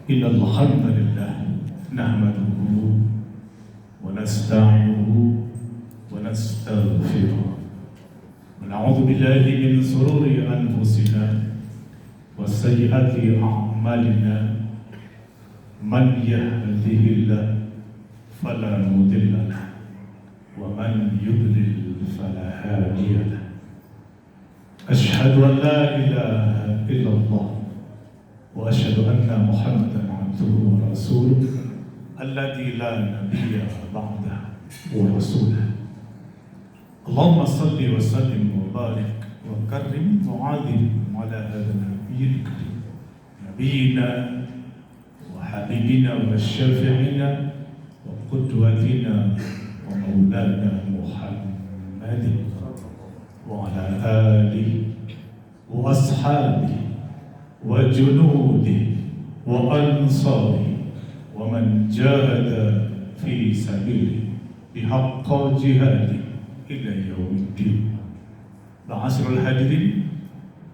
Innal hamdalillah nahmaduhu wa nasta'inuhu wa nastaghfiruh wa na'udzu billahi min shururi anfusina wa sayyiati a'malina. Man yahdihillahu fala mudilla lahu wa man yudlil fala hadiya lahu. Asyhadu an la ilaha illallah wa asyhadu anna Muhammadan abduhu wa rasuluh alladzi la nabiyya ba'dahu wa rasuluh. Allahumma salli wa sallim wa barik wa karrim wa 'azim ala hadzal nabiyil karim nabiyyina wa habibina wa syafi'ina wa qudwatina wa maulana Muhammadin wa ala alihi wa ashabihi wa junudi wa ansari wa man jahada fi sabili bihaqqa jihadi ila yaumiddin. Ma'asyiral hadirin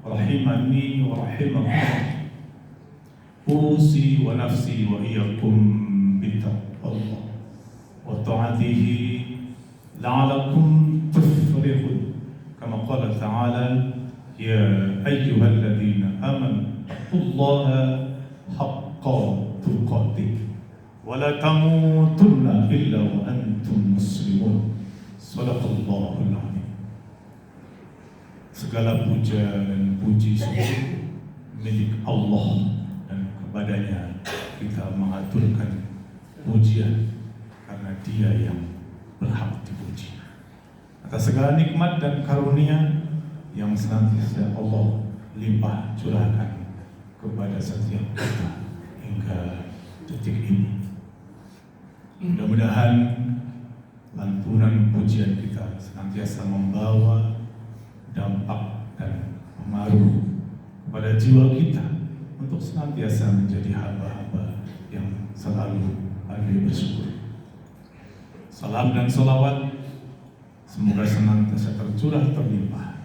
rahimani wa rahimakumullah, usi wa nafsi wa iyyakum bittaqwallah wa ta'atihi la'alakum tuflihun. Kama qala ta'ala, ya ayyuhalladzina amanu taqullaha haqqa tuqatih wa la tamutunna illa wa antum muslimun. Shadaqallahul azim. Segala puja dan puji syukur milik Allah, dan kepadanya kita mengaturkan pujian karena Dia yang berhak dipuji atas segala nikmat dan karunia yang senantiasa Allah limpah curahkan kepada setiap kita hingga detik ini. Mudah-mudahan lantunan pujian kita senantiasa membawa dampak dan pengaruh kepada jiwa kita untuk senantiasa menjadi hamba-hamba yang selalu pandai bersyukur. Salam dan salawat semoga senantiasa tercurah terlimpah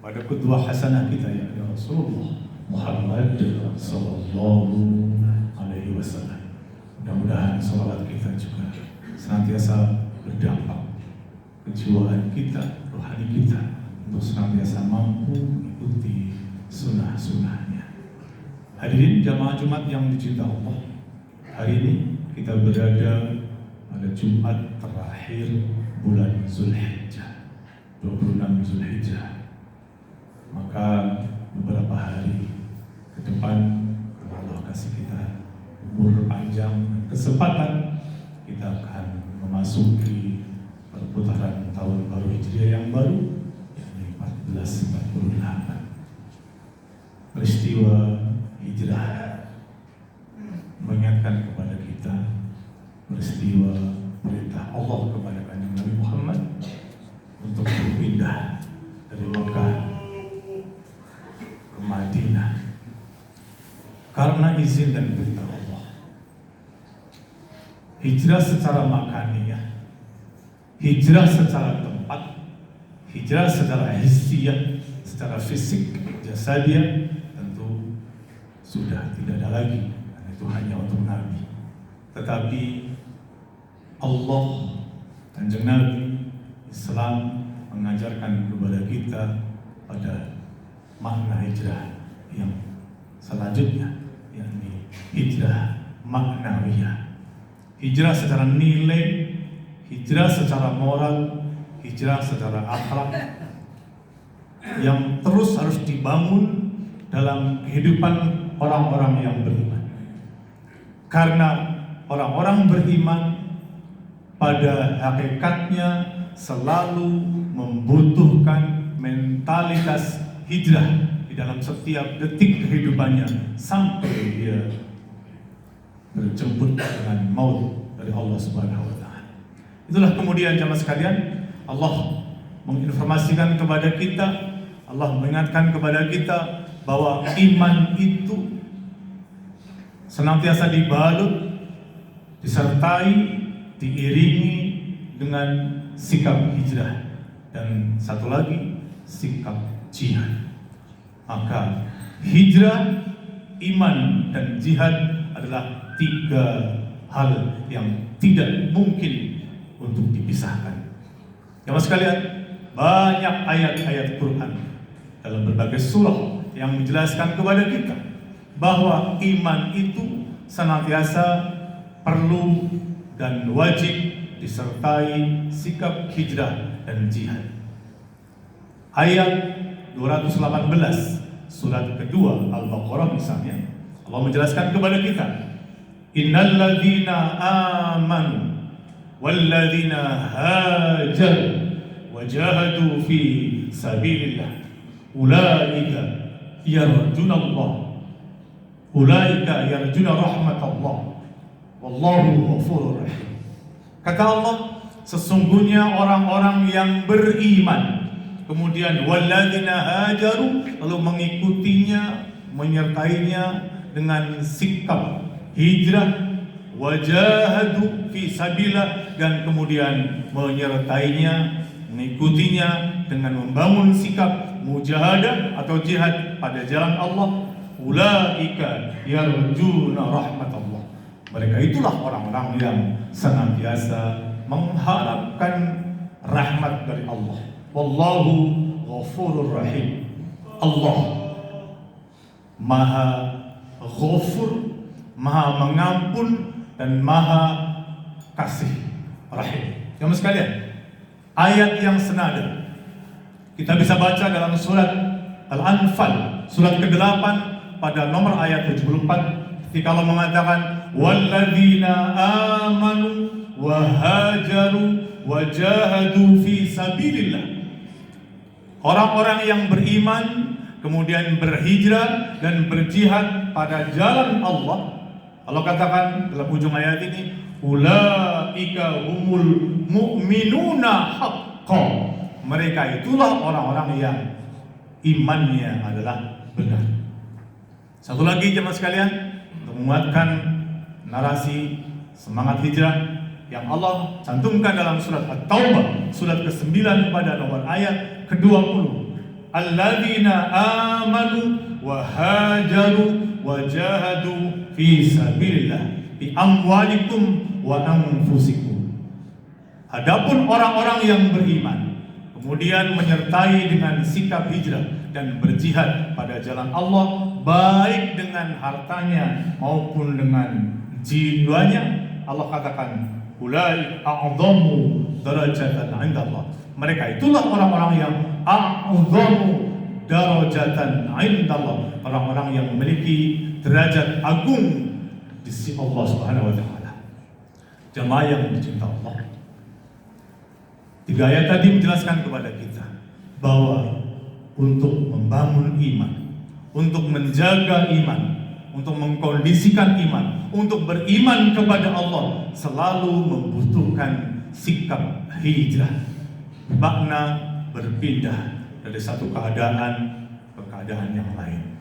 pada qudwah hasanah kita, ya Rasulullah Muhammad sallallahu alaihi wasallam. Mudah-mudahan salawat kita juga senantiasa berdampak kejiwaan kita, rohani kita, untuk senantiasa mampu mengikuti sunnah-sunnahnya. Hadirin jamaah Jumat yang dicintai Allah, hari ini kita berada pada Jumat terakhir bulan Zulhijjah, 26 Zulhijjah. Maka beberapa hari ke depan, kalau Allah kasih kita umur panjang dan kesempatan, kita akan memasuki perputaran tahun baru Hijriah yang baru, yakni 1448. Peristiwa hijrah mengingatkan kepada kita peristiwa perintah Allah kepada Kanjeng Nabi Muhammad untuk berpindah dari Mekah ke Madinah karena izin dan perintah Allah. Hijrah secara makaniyah, hijrah secara tempat, hijrah secara hissiyah, secara fisik, jasadiah, tentu sudah tidak ada lagi, karena itu hanya untuk Nabi. Tetapi Allah, Kanjeng Nabi, Islam mengajarkan kepada kita pada makna hijrah yang selanjutnya, yakni hijrah maknawiyah. Hijrah secara nilai, hijrah secara moral, hijrah secara akhlak yang terus harus dibangun dalam kehidupan orang-orang yang beriman. Karena orang-orang beriman pada hakikatnya selalu membutuhkan mentalitas hijrah di dalam setiap detik kehidupannya sampai dia berjemput dengan maut dari Allah Subhanahu wa taala. Itulah kemudian jamaah sekalian, Allah menginformasikan kepada kita, Allah mengingatkan kepada kita bahwa iman itu senantiasa dibalut, disertai, diiringi dengan sikap hijrah, dan satu lagi sikap jihad. Maka hijrah, iman, dan jihad adalah 3 hal yang tidak mungkin untuk dipisahkan. Jemaah sekalian, banyak ayat-ayat Quran dalam berbagai surah yang menjelaskan kepada kita bahwa iman itu senantiasa perlu dan wajib disertai sikap hijrah dan jihad. Ayat 218 surat kedua Al-Baqarah misalnya, Allah menjelaskan kepada kita, innal ladzina amanu wal ladzina hajaru wajahadu fi sabilillah ulaika yarjuna rahmatallah wallahu ghafurur rahim. Kata Allah, sesungguhnya orang-orang yang beriman, kemudian walladzina hajaru, lalu mengikutinya, menyertainya dengan sikap hijrah, wajahadu fi sabilillah, dan kemudian menyertainya, mengikutinya dengan membangun sikap mujahadah atau jihad pada jalan Allah, ulaika yarjuna rahmatallah. Mereka itulah orang-orang yang senantiasa mengharapkan rahmat dari Allah. Wallahu ghafurur rahim. Allah Maha Ghafur, Maha mengampun, dan Maha kasih rahim. Jemaah sekalian, ayat yang senada kita bisa baca dalam surat Al-Anfal surat ke-8 pada nomor ayat 74, ketika Allah mengatakan walladzina amanu wa hajaru wa jahadu fi sabilillah. Orang-orang yang beriman kemudian berhijrah dan berjihad pada jalan Allah. Allah katakan dalam ujung ayat ini, ulaika humul mu'minuna haqqan. Mereka itulah orang-orang yang imannya adalah benar. Satu lagi jemaah sekalian, untuk menguatkan narasi semangat hijrah yang Allah cantumkan dalam surat At-Taubah surat ke-9 pada nomor ayat ke-20. Alladzina amanu wa hajaru wa jahadu fi sabilillah bi amwalikum wa anfusikum. Adapun orang-orang yang beriman kemudian menyertai dengan sikap hijrah dan berjihad pada jalan Allah, baik dengan hartanya maupun dengan jiwanya, Allah katakan ulai a'dhamu darajatan 'inda Allah. Mereka itulah orang-orang yang a'dhamu darajatan 'inda Allah, orang-orang yang memiliki derajat agung di sisi Allah Subhanahu wa taala. Jemaah yang dicintai Allah, 3 ayat tadi menjelaskan kepada kita bahwa untuk membangun iman, untuk menjaga iman, untuk mengkondisikan iman, untuk beriman kepada Allah, selalu membutuhkan sikap hijrah. Makna berpindah dari satu keadaan ke keadaan yang lain.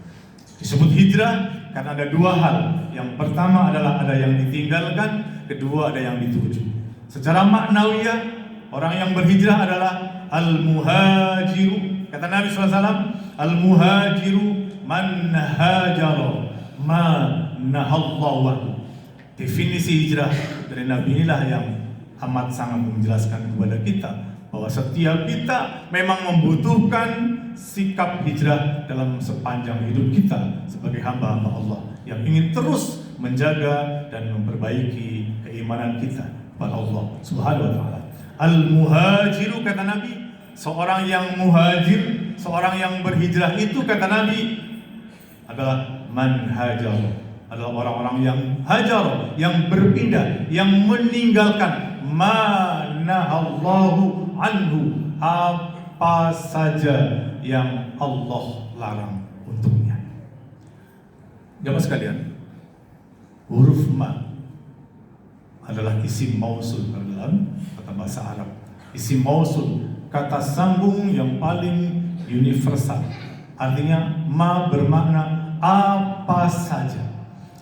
Disebut hijrah karena ada 2 hal. Yang pertama adalah ada yang ditinggalkan, kedua ada yang dituju. Secara maknawiyah, orang yang berhijrah adalah al-muhajiru. Kata Nabi SAW, al-muhajiru man hajara ma nahallahu. Definisi hijrah dari Nabi inilah yang amat sangat menjelaskan kepada kita bahwa setiap kita memang membutuhkan sikap hijrah dalam sepanjang hidup kita sebagai hamba-hamba Allah yang ingin terus menjaga dan memperbaiki keimanan kita kepada Allah Subhanahu wa taala. Al-muhajiru, kata Nabi, seorang yang muhajir, seorang yang berhijrah itu, kata Nabi, adalah man hajar, adalah orang-orang yang hajar, yang berpindah, yang meninggalkan ma nahallahu anhu, apa saja yang Allah larang untuknya. Jemaah sekalian, huruf ma adalah isim mausul dalam kata bahasa Arab. Isim mausul, kata sambung yang paling universal. Artinya ma bermakna apa saja.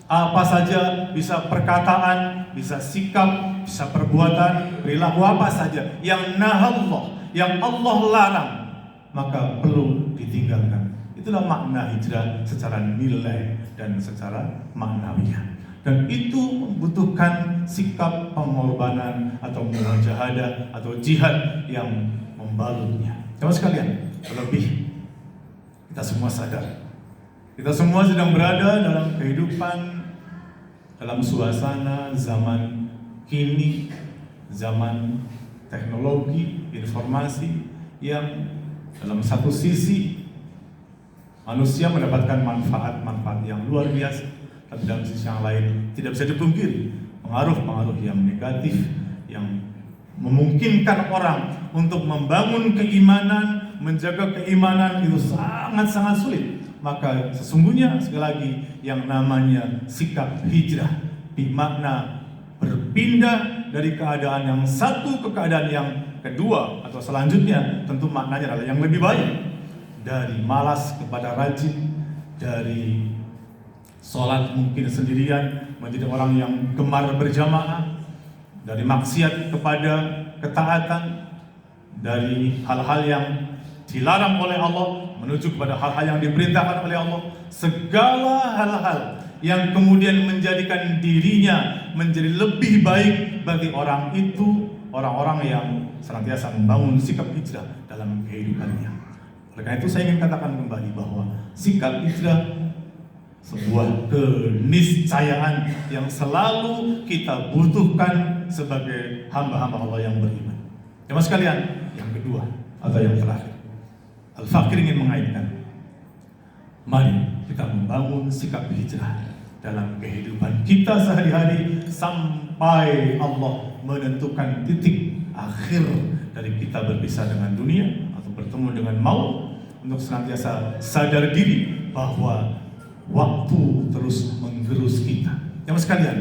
Apa saja, bisa perkataan, bisa sikap, bisa perbuatan, perilaku apa saja yang nahallah, yang Allah larang, maka perlu ditinggalkan. Itulah makna hijrah secara nilai dan secara maknawiyah. Dan itu membutuhkan sikap pengorbanan atau mujahadah atau jihad yang membalutnya. Teman sekalian, terlebih kita semua sadar, kita semua sedang berada dalam kehidupan, dalam suasana zaman kini, zaman teknologi, informasi yang dalam satu sisi manusia mendapatkan manfaat-manfaat yang luar biasa, tapi dalam sisi yang lain tidak bisa dipungkiri pengaruh-pengaruh yang negatif yang memungkinkan orang untuk membangun keimanan, menjaga keimanan itu sangat-sangat sulit. Maka sesungguhnya sekali lagi yang namanya sikap hijrah bermakna berpindah dari keadaan yang satu ke keadaan yang kedua atau selanjutnya, tentu maknanya adalah yang lebih baik. Dari malas kepada rajin, dari sholat mungkin sendirian menjadi orang yang gemar berjamaah, dari maksiat kepada ketaatan, dari hal-hal yang dilarang oleh Allah menuju kepada hal-hal yang diperintahkan oleh Allah. Segala hal-hal yang kemudian menjadikan dirinya menjadi lebih baik bagi orang itu, orang-orang yang senantiasa membangun sikap hijrah dalam kehidupannya. Oleh karena itu saya ingin katakan kembali bahwa sikap hijrah sebuah keniscayaan yang selalu kita butuhkan sebagai hamba-hamba Allah yang beriman. Teman sekalian, yang kedua atau yang terakhir, Al-Fakir ingin mengaitkan, mari kita membangun sikap hijrah dalam kehidupan kita sehari-hari sampai Allah menentukan titik akhir dari kita berpisah dengan dunia atau bertemu dengan maut, untuk senantiasa sadar diri bahwa waktu terus menggerus kita. Teman sekalian,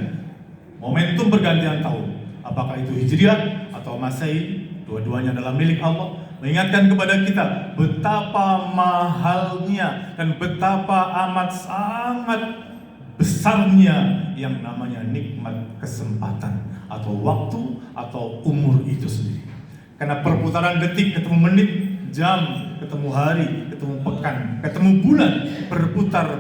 momentum pergantian tahun, apakah itu Hijriah atau Masehi, dua-duanya adalah milik Allah, mengingatkan kepada kita betapa mahalnya dan betapa amat sangat besarnya yang namanya nikmat kesempatan atau waktu atau umur itu sendiri. Karena perputaran detik ketemu menit, jam, ketemu hari, ketemu pekan, ketemu bulan, berputar,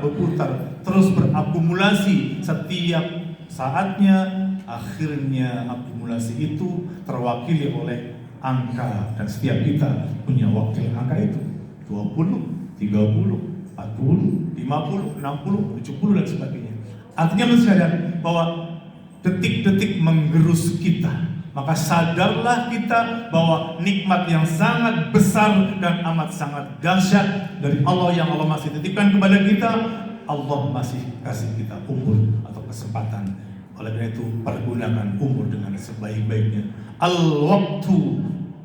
terus berakumulasi setiap saatnya. Akhirnya akumulasi itu terwakili oleh angka, dan setiap kita punya wakil angka itu 20, 30, 40, 50, 60, 70 dan sebagainya. Artinya sekalian bahwa detik-detik menggerus kita. Maka sadarlah kita bahwa nikmat yang sangat besar dan amat sangat dahsyat dari Allah yang Allah masih titipkan kepada kita. Allah masih kasih kita umur atau kesempatan. Oleh karena itu pergunakan umur dengan sebaik-baiknya. Al-waktu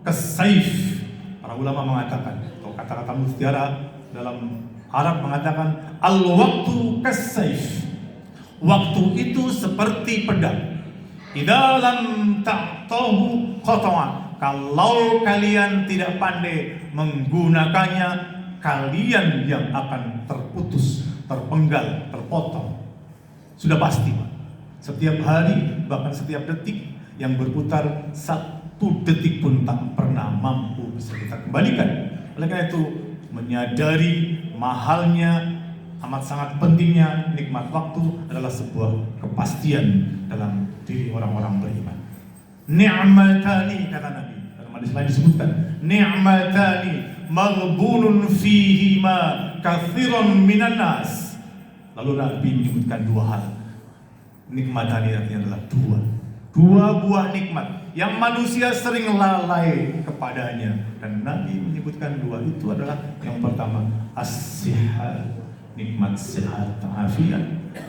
kasaif. Para ulama mengatakan, atau kata-kata mutiara dalam Arab mengatakan al-waktu kasaif. Waktu itu seperti pedang. Idalam ta'tahu qata'an. Kalau kalian tidak pandai menggunakannya, kalian yang akan terputus, terpenggal, terpotong. Sudah pasti, Pak. Setiap hari, bahkan setiap detik yang berputar, satu detik pun tak pernah mampu bisa kita kembalikan. Oleh karena itu, menyadari mahalnya, amat sangat pentingnya nikmat waktu adalah sebuah kepastian dalam diri orang-orang beriman. Ni'matani, kata Nabi dalam hadis lain disebutkan, ni'matani maghbunun fihima katsiran minan nas. Lalu Nabi menyebutkan dua hal. Nikmatani artinya adalah dua buah nikmat yang manusia sering lalai kepadanya, dan Nabi menyebutkan dua itu adalah yang pertama as-sihat, nikmat sehat afiat,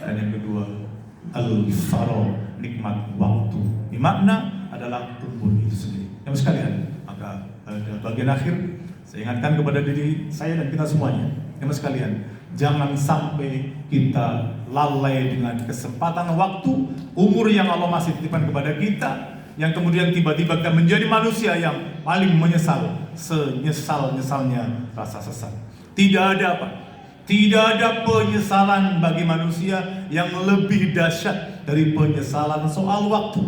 dan yang kedua al-faro, nikmat waktu. Di makna adalah umur itu sendiri. Yang sekalian, maka pada bagian akhir saya ingatkan kepada diri saya dan kita semuanya. Yang sekalian, jangan sampai kita lalai dengan kesempatan waktu, umur yang Allah masih titipkan kepada kita, yang kemudian tiba-tiba kita menjadi manusia yang paling menyesal, senyesal-nyesalnya rasa sesat. Tidak ada apa? Tidak ada penyesalan bagi manusia yang lebih dahsyat dari penyesalan soal waktu.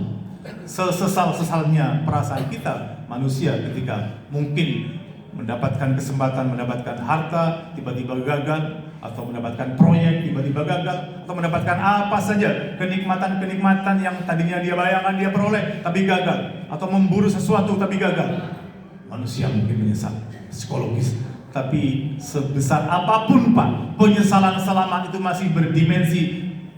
Sesesal-sesalnya perasaan kita manusia ketika mungkin mendapatkan kesempatan, mendapatkan harta, tiba-tiba gagal, atau mendapatkan proyek tiba-tiba gagal, atau mendapatkan apa saja kenikmatan-kenikmatan yang tadinya dia bayangkan dia peroleh tapi gagal, atau memburu sesuatu tapi gagal. Manusia mungkin menyesal psikologis, tapi sebesar apapun Pak, penyesalan selama itu masih berdimensi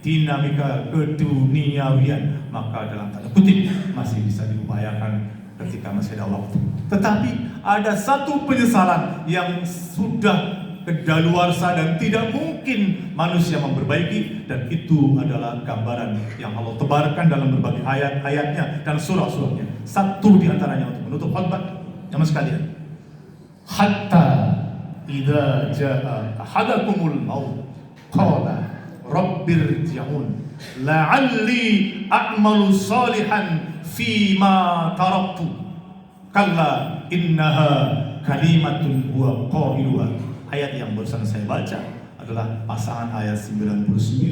dinamika keduniawian, maka dalam tanda kutip masih bisa diupayakan ketika masih ada waktu. Tetapi ada satu penyesalan yang sudah kedaluarsa dan tidak mungkin manusia memperbaiki, dan itu adalah gambaran yang Allah tebarkan dalam berbagai ayat-ayatnya dan surah-surahnya. Satu di antaranya untuk menutup khutbah, jamaah sekalian, hatta idza jaa ahadakumul maut qala rabbirji'un la'alli a'malu salihan fima taraktu kalla innaha kalimatun huwa qailuha. Ayat yang barusan saya baca adalah pasangan ayat 99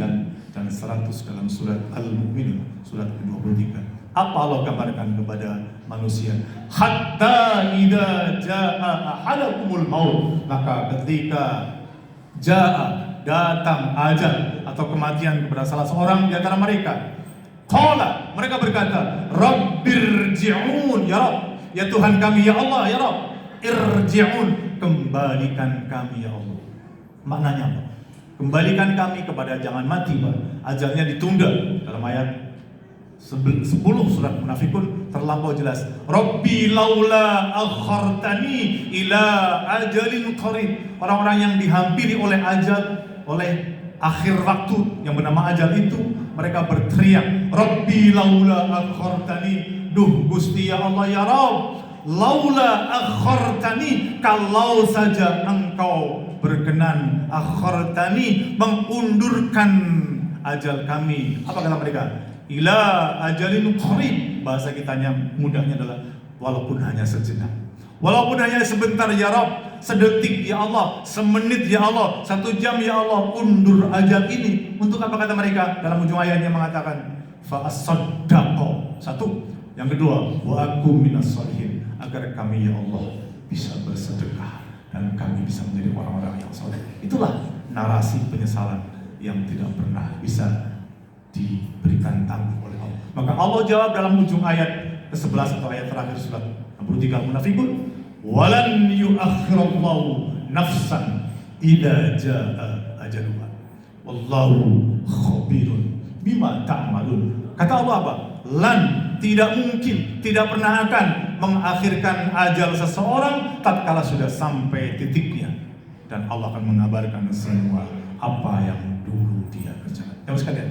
dan 100 dalam surat Al-Mu'minun, surat ke-23. Apa Allah gambarkan kepada manusia? Hatta idza jaa ahadakumul maut, maka ketika jaa, datang ajal atau kematian kepada salah seorang di antara mereka, qala, mereka berkata, rabbirji'un, ya Rabb, ya Tuhan kami, ya Allah, ya Rabb, irji'un, kembalikan kami ya Allah. Maknanya apa? Kembalikan kami kepada jangan mati Pak. Ajalnya ditunda. Dalam ayat 10 surat Munafikun terlampau jelas. Rabbi laula akhartani ila ajalin qarib. Orang-orang yang dihampiri oleh ajal, oleh akhir waktu yang bernama ajal itu, mereka berteriak, Rabbi laula akhartani, duh Gusti ya Allah ya Rabb, laula akhartani, kalau saja engkau berkenan, akhartani, mengundurkan ajal kami. Apa kata mereka? Ila ajalin qarib. Bahasa kitanya mudahnya adalah walaupun hanya sejenak, walaupun hanya sebentar ya Rabb, sedetik ya Allah, semenit ya Allah, 1 jam ya Allah, undur ajal ini. Untuk apa kata mereka? Dalam ujung ayatnya mengatakan fa asaddaqo. Satu. Yang kedua, wa akum minas sholihin, agar kami ya Allah bisa bersedekah dan kami bisa menjadi orang-orang yang soleh. Itulah narasi penyesalan yang tidak pernah bisa diberikan tanggung oleh Allah. Maka Allah jawab dalam ujung ayat ke-11 atau ayat terakhir surat 63 Munafikun, walan yu'akhirallahu nafsan idza jaa ajaluha wallahu khabirun bima ta'malun. Kata Allah apa? Lan, tidak mungkin, tidak pernah akan mengakhirkan ajal seseorang tatkala sudah sampai titiknya, dan Allah akan mengabarkan semua apa yang dulu dia kerjakan. Teman sekalian,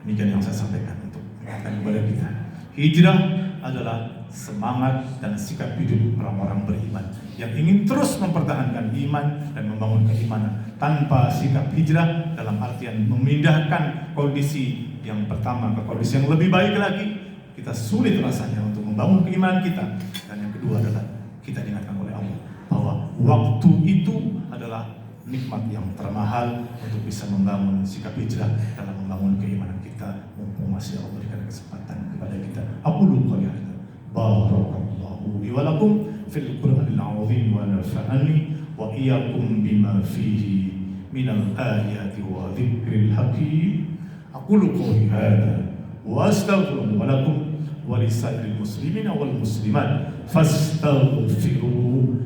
demikian yang saya sampaikan untuk mengingatkan kepada kita. Hijrah adalah semangat dan sikap hidup orang-orang beriman yang ingin terus mempertahankan iman dan membangun keimanan. Tanpa sikap hijrah dalam artian memindahkan kondisi yang pertama ke kondisi yang lebih baik lagi, kita sulit rasanya untuk membangun keimanan kita. Dan yang kedua adalah kita diingatkan oleh Allah bahwa waktu itu adalah nikmat yang termahal untuk bisa membangun sikap hijrah dalam membangun keimanan kita, mumpung masih Allah berikan kesempatan kepada kita. Aqulu qouli hadza, barakallahu li wa lakum fil Qur'anil 'azim wa nafa'ani wa iyyakum bima fihi minal ayati wa dzikril hakim. Aqulu qouli hadza wa astaghfirullaha lakum wa lisairil muslimina wal muslimat fastaghfiruhu